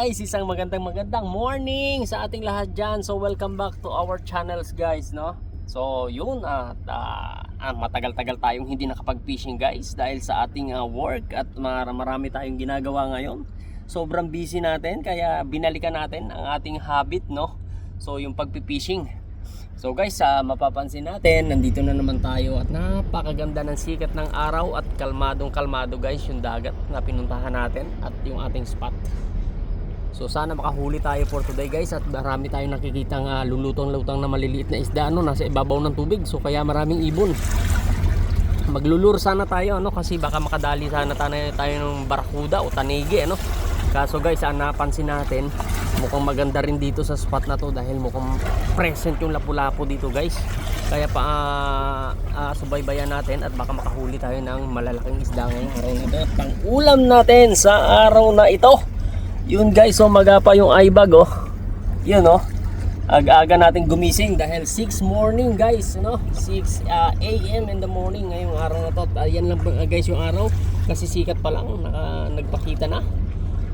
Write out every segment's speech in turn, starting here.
guys, isang magandang morning sa ating lahat dyan. So welcome back to our channels guys, no? So yun, matagal-tagal tayong hindi nakapag-fishing guys dahil sa ating work at marami tayong ginagawa ngayon. Sobrang busy natin kaya binalikan natin ang ating habit, no? So yung pag-fishing. So guys, mapapansin natin, nandito na naman tayo at napakaganda ng sikat ng araw at kalmadong kalmado guys yung dagat na pinuntahan natin at yung ating spot. So sana makahuli tayo for today guys at marami tayong nakikitang lulutang-lutang na maliliit na isda nasa ibabaw ng tubig. So kaya maraming ibon. Maglulur sana tayo kasi baka makadali sana tayo ng barakuda o tanigi Kaso guys, napansin natin mukhang maganda rin dito sa spot na to dahil mukhang present yung lapu-lapu dito guys. Kaya subaybayan natin at baka makahuli tayo ng malalaking isda ngayong araw na ito at pang ulam natin sa araw na ito. Yun guys, so magapa yung eyebag Yun aga-aga natin gumising dahil 6 morning guys 6 AM in the morning ngayong araw na to. Yan lang guys yung araw kasi sikat pa lang, nagpakita na.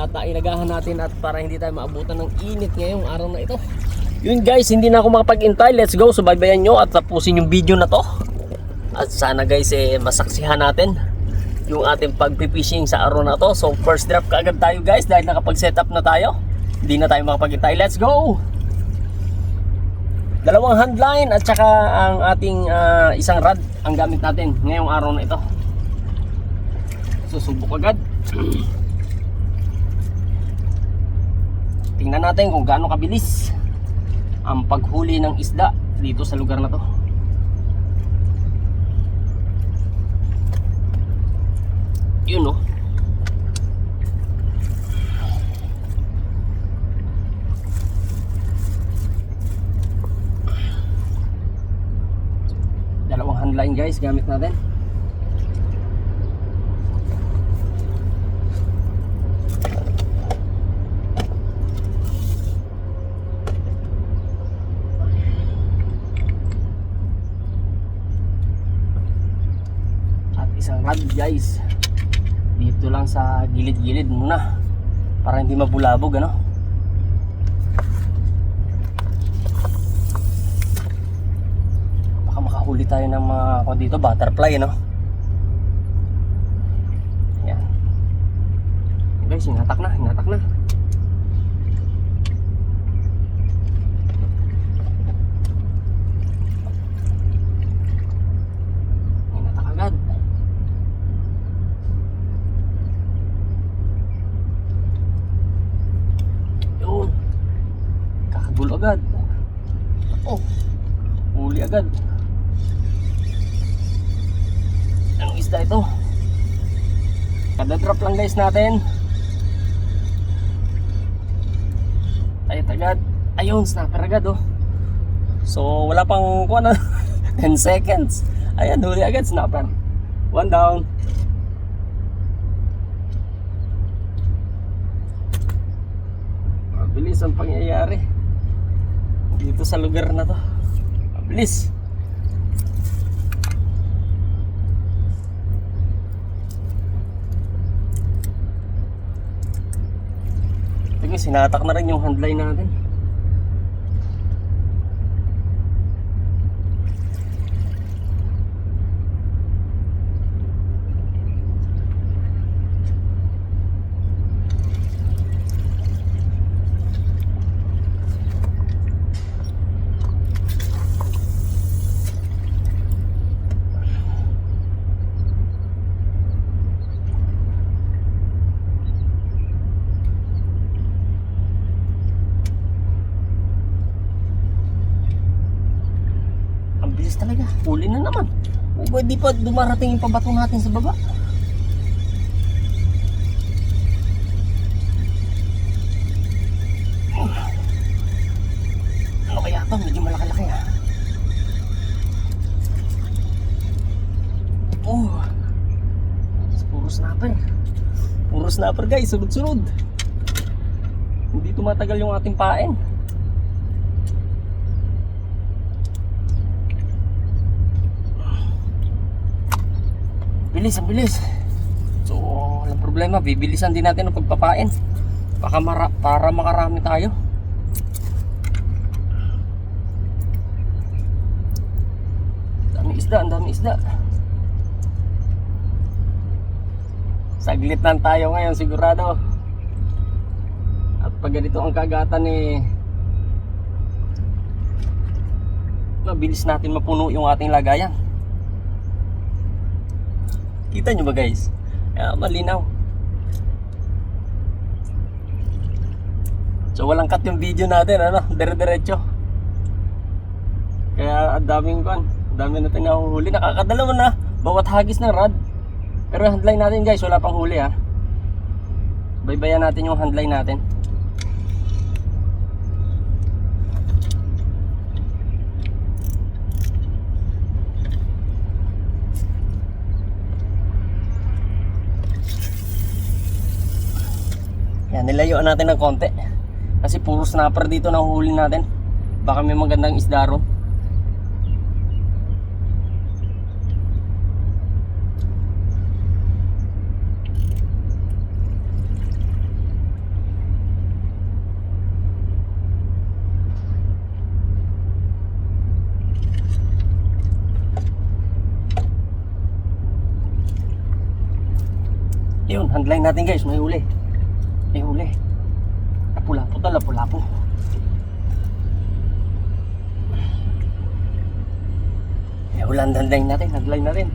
At inagahan natin at para hindi tayo maabutan ng init ngayong araw na ito. Yun guys, hindi na ako makapag-intay. Let's go, subaybayan nyo at tapusin yung video na to. At sana guys masaksihan natin yung ating pag-fishing sa araw na to. So first drop kaagad tayo guys dahil nakapag-set up na tayo. Hindi na tayo makapag-intay. Let's go! Dalawang handline at saka ang ating isang rod ang gamit natin ngayong araw na ito. Susubok agad. Tingnan natin kung gaano kabilis ang paghuli ng isda dito sa lugar na to. Yun dalawang handline guys gamit natin. At isang rod guys dito lang sa gilid-gilid muna para hindi mabulabog baka makahuli tayo ng mga dito butterfly yan guys, hinatak na agad. Kakagulo agad. Huli agad. Anong isda ito? Kada drop lang guys natin. Ayun agad. Ayun, snapper agad So wala pang 10 seconds. Ayan, huli agad, snapper. One down. Mabilis ang pangyayari dito sa lugar na to. Mabilis. Tingnan, sinatak na rin yung handline natin. Talaga, huli na naman. Di pa dumarating yung pabato natin sa baba. Ano kaya ito? Medyo malaki-laki Puro snapper guys, sunod-sunod. Hindi tumatagal yung ating pain. Bilis, ang bilis. So, walang problema, bibilisan din natin ang pagpapain. Baka para makarami tayo. Ang dami isda. Saglit lang tayo ngayon sigurado. At pag ganito ang kagatan mabilis natin mapuno yung ating lagayan. Kita nyo ba guys? Malinaw. So walang cut yung video natin, dire-diretso. Kaya ang daming dami natin nahuhuli. Nakakadalawa na bawat hagis ng rod. Pero handline natin guys, wala pang huli ha. Baybayan natin yung handline natin. Yan, nilayuan natin ng konti. Kasi puro snapper dito na huli natin. Baka may magandang isda ron. Yun, handline natin guys, may huli. May huli. Lapu-lapu to, lapu-lapu. May ulan, handline natin.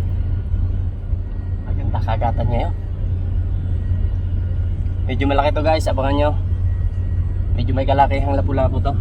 Maganda kagatan ngayon. Medyo malaki to guys, abangan nyo. Medyo may kalakihang lapu-lapu to.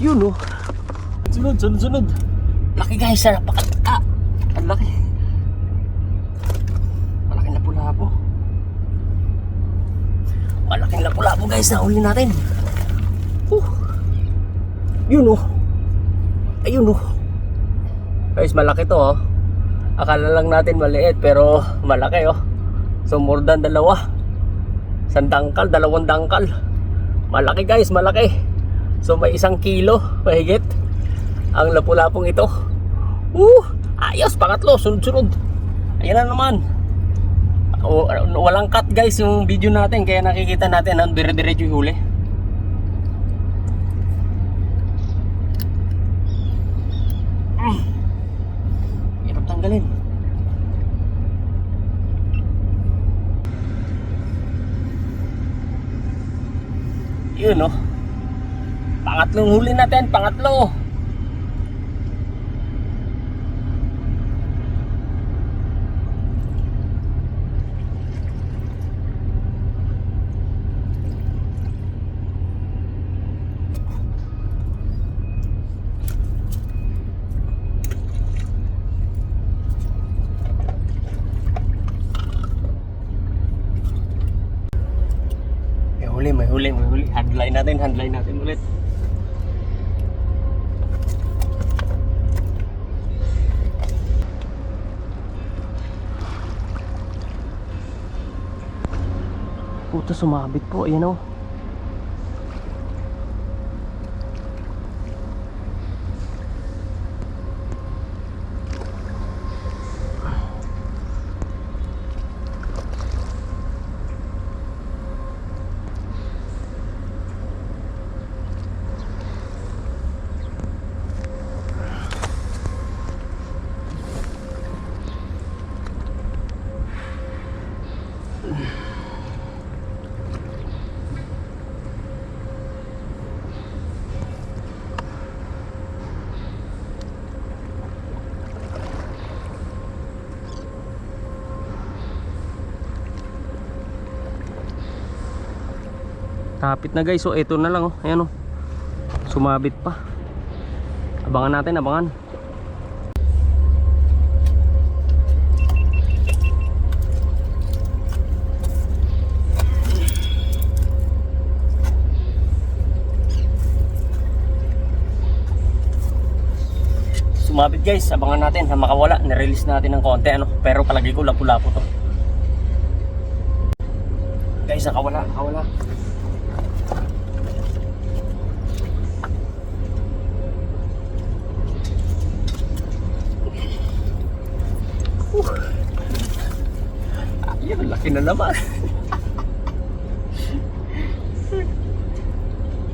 Yun sunod. Laki guys, napakata. Ang laki. Malaking lapu-lapu. Malaking lapu-lapu guys, nahuli natin. Yun ayun guys, malaki to Akala lang natin maliit pero malaki So more than 2. Isang dangkal, 2 dangkal. Malaki guys, malaki. So may 1 kilo mahigit ang lapu-lapong ito. Ayos, pangatlo, sunod-sunod. Ayan na naman. Walang cut guys yung video natin, kaya nakikita natin ang dire-diretso yung huli. Hirap tanggalin. Yun pangatlong huli natin, pangatlo. May huli. Handline natin ulit. Puta, sumabit po, ayan Kapit na guys, so ito na lang ayan sumabit pa. Abangan natin, abangan. sumabit guys, abangan natin na makawala. Nirelease natin ng konti ano. Pero palagi ko lapu-lapo to. Guys, nakawala. Ayun, laki na naman.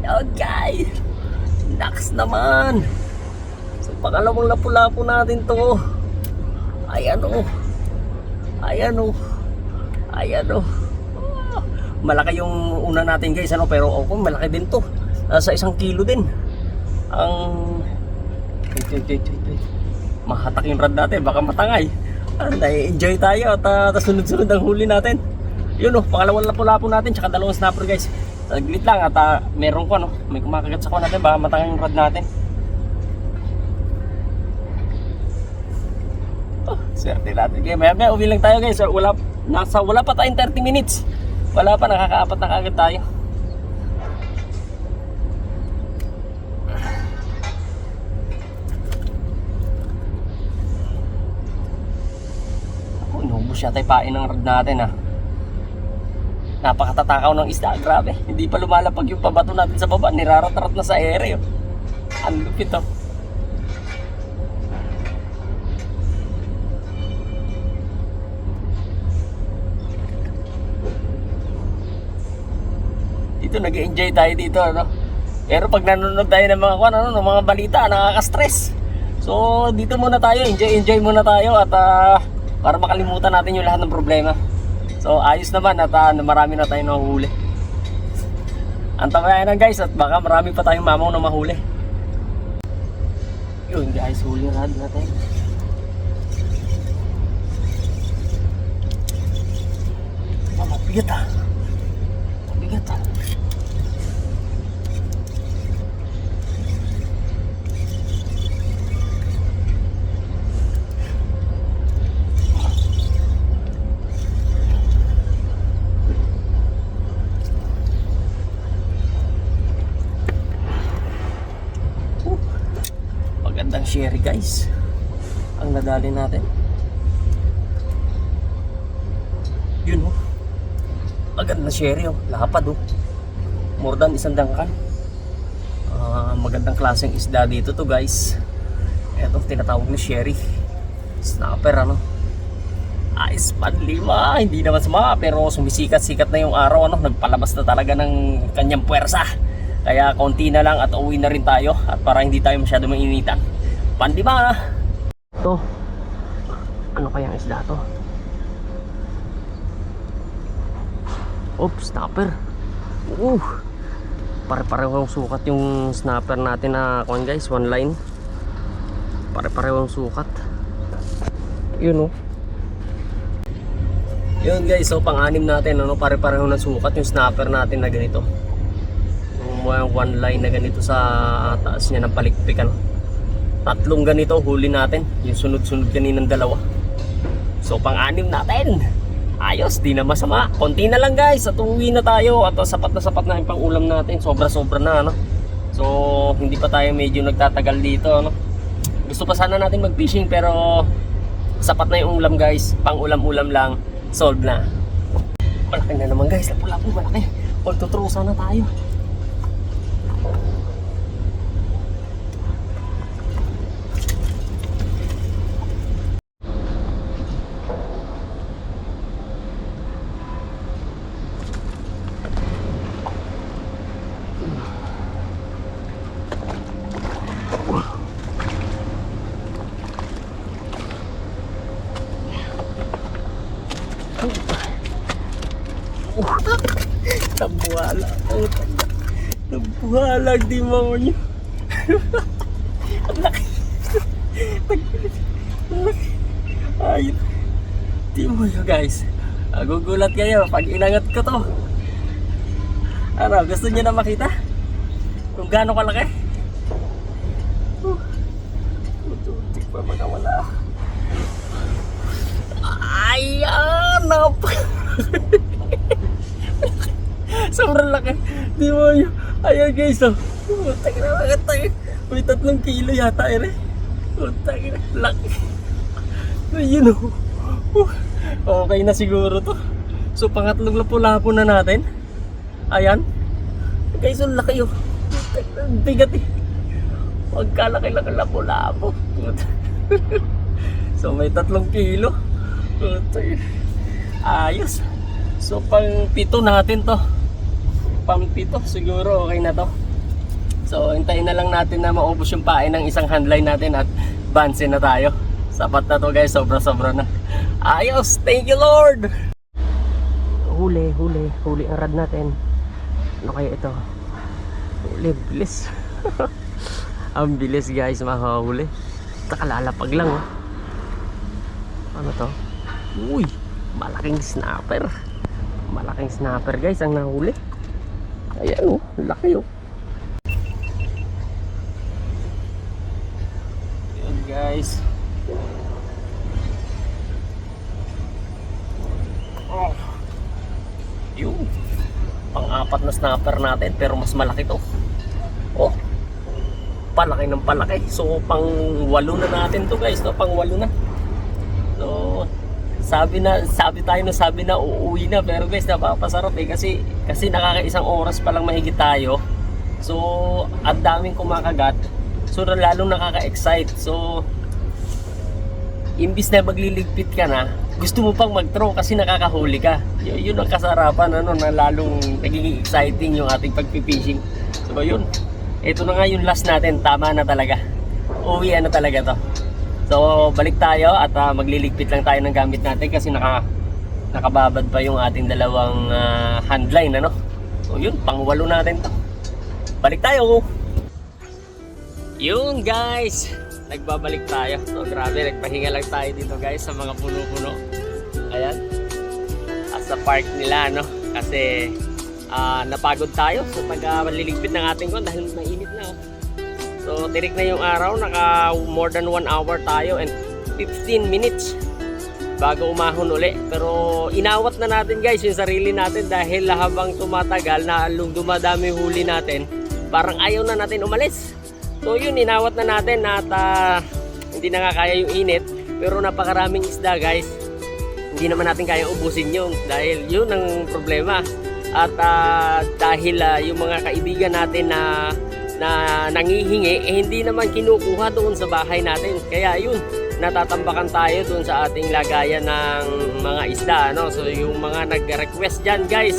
Okay. Next naman. So, pangalawang lapu-lapu natin to. Ayan o. Malaki yung una natin guys ano, pero malaki din to. Nasa 1 kilo din. Ang wait. Mahatak yung rod natin, baka matangay. Na-enjoy tayo at sunod-sunod ang huli natin. Yun pangalawang lapu-lapu natin tsaka dalawang snapper guys. Saglit lang at meron ko may kumakagat sa kuha natin, baka matangay yung rod natin. Swerte natin. Okay, maya uwi lang tayo guys. Wala pa tayong 30 minutes. Wala pa, nakakaapat na kagad tayo. Inubos siya tayo pain ng rod natin Napakatatakaw ng isda, grabe. Hindi pa lumalapag yung pabato natin sa baba, nirarat-rat na sa ere Ang lupit Dito nag-enjoy tayo dito Pero pag nanonood tayo ng mga ng mga balita, nakaka-stress. So dito muna tayo, enjoy muna tayo at para makalimutan natin yung lahat ng problema. So ayos naman at marami na tayong nahuhuli. Antabayan na guys at baka marami pa tayong mamaw na mahuli. Yun guys, huli rod natin. Mabigat Mabigat Magandang sherry guys ang nadali natin. Yun magandang sherry lapad more than 1 dangkan. Magandang klaseng isda dito to guys. Ito tinatawag na sherry snapper Ice pan 5, hindi naman sama pero sumisikat-sikat na yung araw nagpalabas na talaga ng kanyang puwersa. Kaya konti na lang at uwi na rin tayo at para hindi tayo masyado mainitan. Pan 5 to. Ano kayang isda to? Snapper. Pare-parehong sukat yung snapper natin na guys, one line. Pare-parehong sukat. Yun Yun guys, so pang-anim natin pare-parehong na sukat yung snapper natin na ganito. Yung one line na ganito sa taas niya ng palikpik Tatlong ganito huli natin, yung sunod-sunod kaninang dalawa. So pang-anim natin. Ayos, di na masama. Konti na lang guys at uwi na tayo at sapat na yung pang-ulam natin. Sobra-sobra na So hindi pa tayo medyo nagtatagal dito Gusto pa sana natin mag-fishing pero sapat na yung ulam guys. Pang-ulam-ulam lang, solve na. Malaki na naman guys, lapu-lapu malaki. Tutrusa na tayo. Nabuhala. Nabuhala, di mo nyo. Ang laki. Ang laki. Ayun. Di mo nyo guys. Gugulat kayo pag inangat ko to. Ano, gusto nyo na makita? Kung gaano kalaki? Tutik pa magkawala. Ayan! Sobrang laki. Di mo yun. Ayan guys. Tayo. May 3 kilo yata Putang ina, laki. Ayun oh. Okay na siguro to. So pangatlong lapu-lapo na natin. Ayan. Guys, ang laki oh. Ang bigat eh. Pagkalaki-laki lapu-lapo. So may 3 kilo. Ayos. So pang 7 natin to. Pang 7 siguro okay na to. So hintayin na lang natin na maubos yung pain ng isang handline natin at bansin na tayo. Sapat na to guys, sobra-sobra na. Ayos, thank you Lord. Huli ang rad natin. Ano kaya ito? Huli, bilis. Ang bilis guys, makahuli. Nakalalapag lang oh. Ano to? Uy, malaking snapper. Malaking snapper guys ang nahuli. Ayan oh, laki oh. Ayan guys. Oh. Yung pang-4 na snapper natin pero mas malaki to. Oh. Palaki ng palaki. So pang-8 na natin to guys, no? Pang-8 na. So sabi na uuwi na pero guys napapasarap eh kasi nakakaisang oras pa lang mahigit tayo. So ang daming kumakagat. So lalong nakaka-excite. So imbis na magliligpit ka na, gusto mo pang mag-throw kasi nakakahuli ka. Yun ang kasarapan ano, na lalong nagiging exciting yung ating pagpipishing. So yun, ito na nga yung last natin, tama na talaga. Uwi na talaga to. So balik tayo at magliligpit lang tayo ng gamit natin kasi nakababad pa yung ating dalawang handline ano. So yun, pang-8 natin to. Balik tayo. Yun guys, nagbabalik tayo. So grabe, nagpahinga lang tayo dito guys sa mga puno-puno. Ayan, sa park nila no. Kasi napagod tayo sa pagliligpit ng ating kon dahil mainit na oh. So tirik na yung araw, naka more than 1 hour tayo and 15 minutes bago umahon uli. Pero inawat na natin guys yung sarili natin dahil habang tumatagal na dumadami huli natin, parang ayaw na natin umalis. So yun, inawat na natin at hindi na nga kaya yung init. Pero napakaraming isda guys. Hindi naman natin kaya ubusin yun dahil yun ang problema. At dahil yung mga kaibigan natin na nangihingi, hindi naman kinukuha doon sa bahay natin. Kaya yun, natatambakan tayo doon sa ating lagayan ng mga isda. No? So yung mga nag-request dyan guys,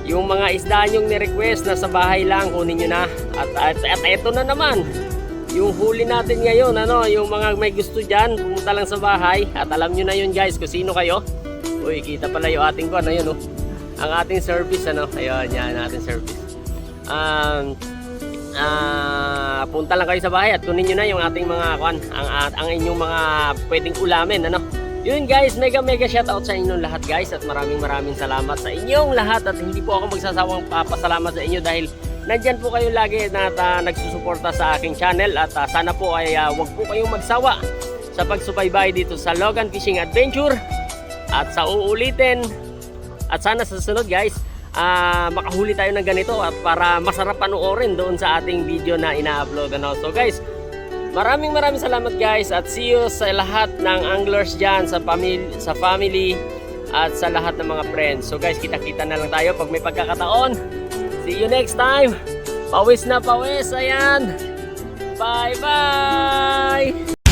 yung mga isda nyong ni-request na sa bahay lang, kunin nyo na. At ito na naman, yung huli natin ngayon, ano, yung mga may gusto dyan, pumunta lang sa bahay. At alam nyo na yun guys, kung sino kayo. Uy, kita pala yung ating kon, ayun oh. Ang ating service, ano, ayun, yan, ating service. Punta lang kayo sa bahay at kunin nyo na yung ating mga kwan, ang inyong mga pwedeng ulamin, ano. Yun guys, mega shoutout sa inyong lahat guys at maraming salamat sa inyong lahat at hindi po ako magsasawang papasalamat sa inyo dahil nandyan po kayo lagi na nagsusuporta sa aking channel at sana po ay wag po kayong magsawa sa pagsubaybay dito sa Logan Fishing Adventure at sa uulitin at sana sa susunod guys makahuli tayo ng ganito at para masarap panoorin doon sa ating video na ina-upload ano. So guys, maraming salamat guys at see you sa lahat ng anglers dyan, sa family at sa lahat ng mga friends. So guys, kita-kita na lang tayo pag may pagkakataon. See you next time. Pawis na pawis, ayan. Bye bye.